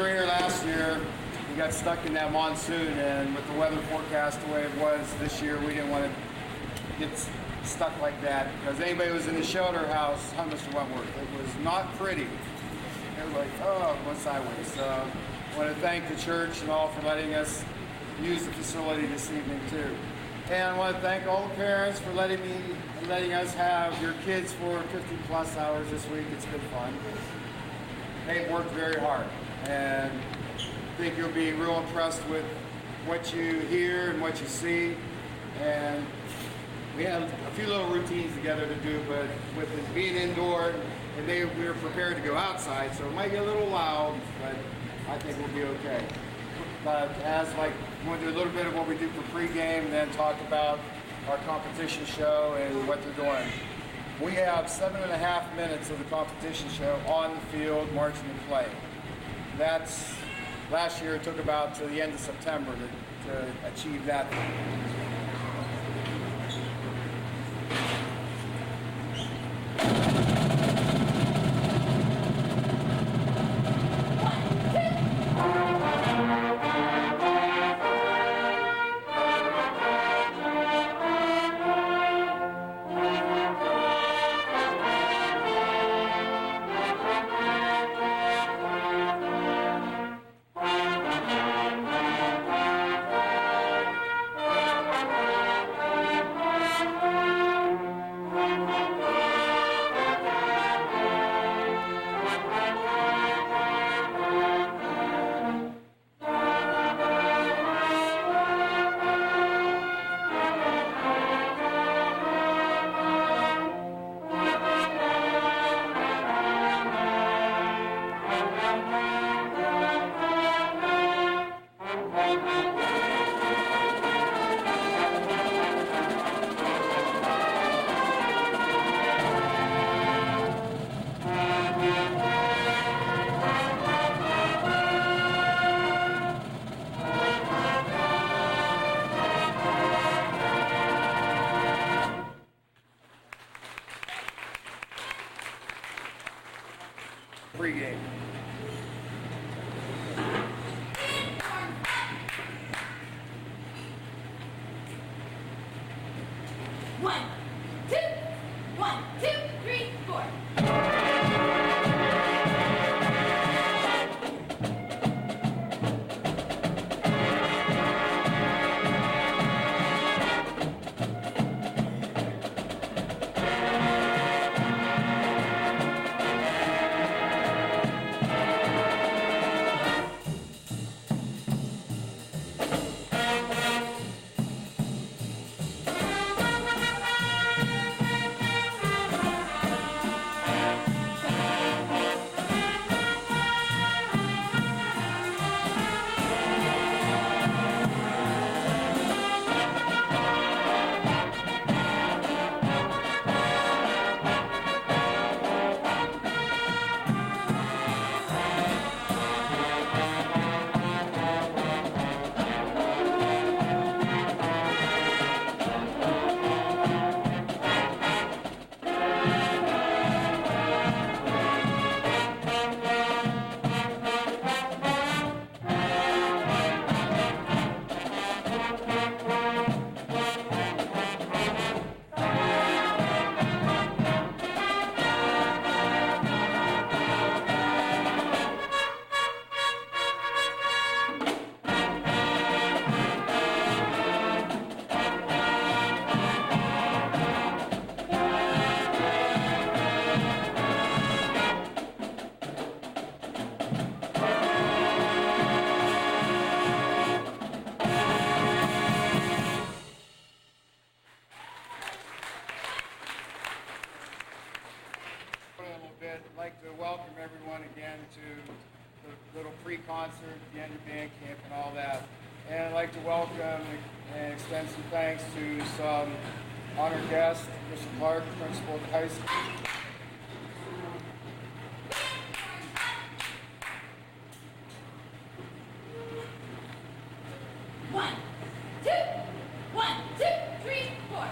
were here last year, we got stuck in that monsoon, and with the weather forecast the way it was this year, we didn't want to get stuck like that, because anybody who was in the shelter house, Mr. Wentworth, it was not pretty. It was like, oh, it went sideways. So I want to thank the church and all for letting us use the facility this evening too. And I want to thank all the parents for letting us have your kids for 50 plus hours this week. It's been fun. They've worked very hard, and I think you'll be real impressed with what you hear and what you see. And we had a few little routines together to do, but with it being indoor, and we were prepared to go outside, so it might get a little loud, but I think we'll be okay. But we want to do a little bit of what we do for pregame, and then talk about our competition show and what they're doing. We have 7.5 minutes of the competition show on the field, marching and playing. That's, last year it took about to the end of September to achieve that. Pregame. One, two, three, four. I'd like to welcome everyone again to the little pre-concert, the end of band camp and all that. And I'd like to welcome and extend some thanks to some honored guests, Mr. Clark, principal of the high school. One, two, three, four.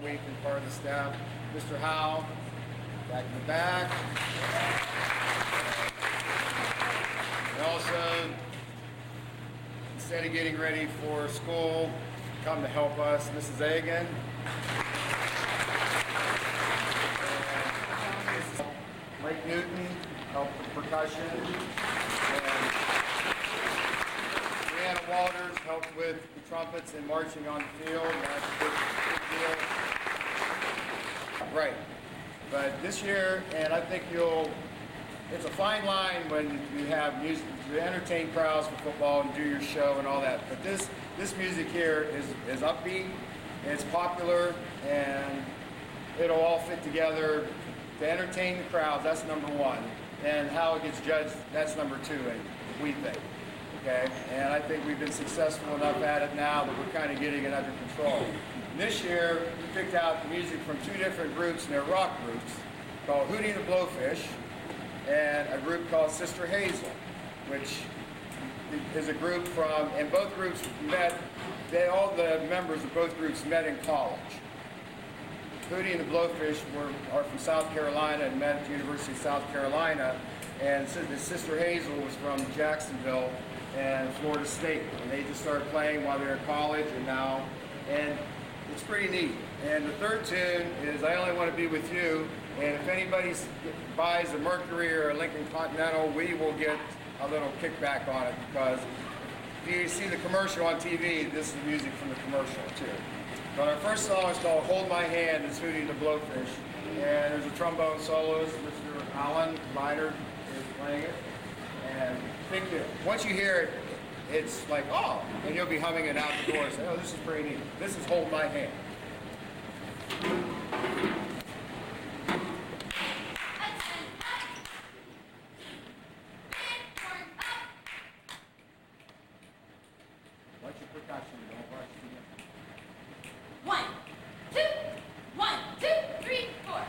week and part of the staff. Mr. Howe, back in the back. And also, instead of getting ready for school, come to help us, Mrs. Agan. And Mike Newton helped with percussion. And Brianna Walters helped with the trumpets and marching on the field. That's a big deal. Right. But this year, and I think it's a fine line when you have music, to entertain crowds for football and do your show and all that. But this music here is upbeat, it's popular, and it'll all fit together to entertain the crowds. That's number one. And how it gets judged, that's number two, we think. Okay? And I think we've been successful enough at it now that we're kind of getting it under control. And this year, we picked out music from two different groups, and they're rock groups, called Hootie and the Blowfish, and a group called Sister Hazel, which is a group from, and both groups met, all the members of both groups met in college. Hootie and the Blowfish are from South Carolina and met at the University of South Carolina, and the Sister Hazel was from Jacksonville and Florida State, and they just started playing while they were in college, and it's pretty neat. And the third tune is I Only Want to Be With You, and if anybody buys a Mercury or a Lincoln Continental, we will get a little kickback on it, because if you see the commercial on TV, this is music from the commercial too. But our first song is called Hold My Hand. It's Hootie and the Blowfish, and there's a trombone soloist, Mr. Alan Miner is playing it, and think that once you hear it, it's like, oh, and you'll be humming it out the door and say, oh, this is pretty neat. This is Hold My Hand. What's your percussion? Don't rush to get. 1, 2, 1, 2, 3, 4.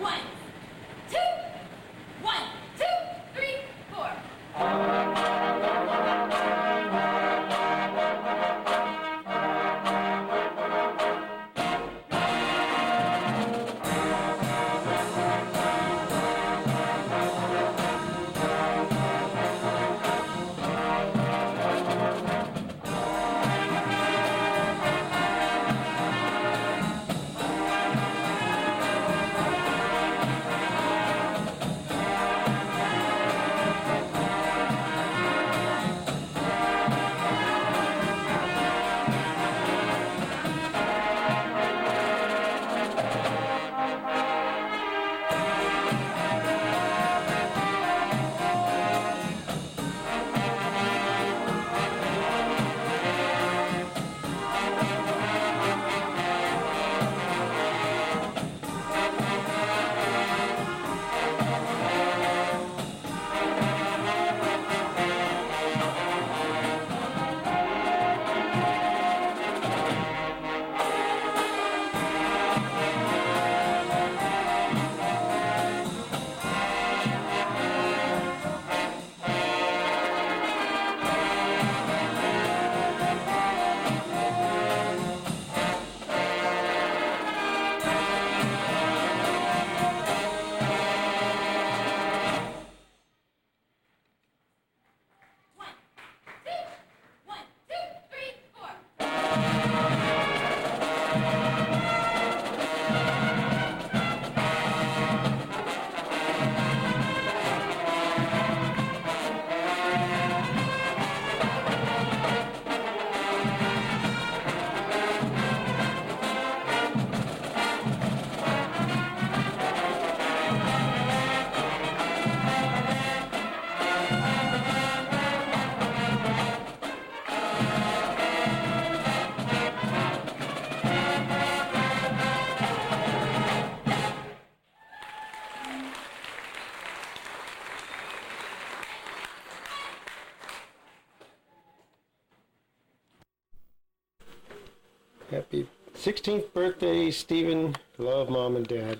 1, 2, 1, 2, 3, 4. Happy 16th birthday, Stephen. Love, Mom and Dad.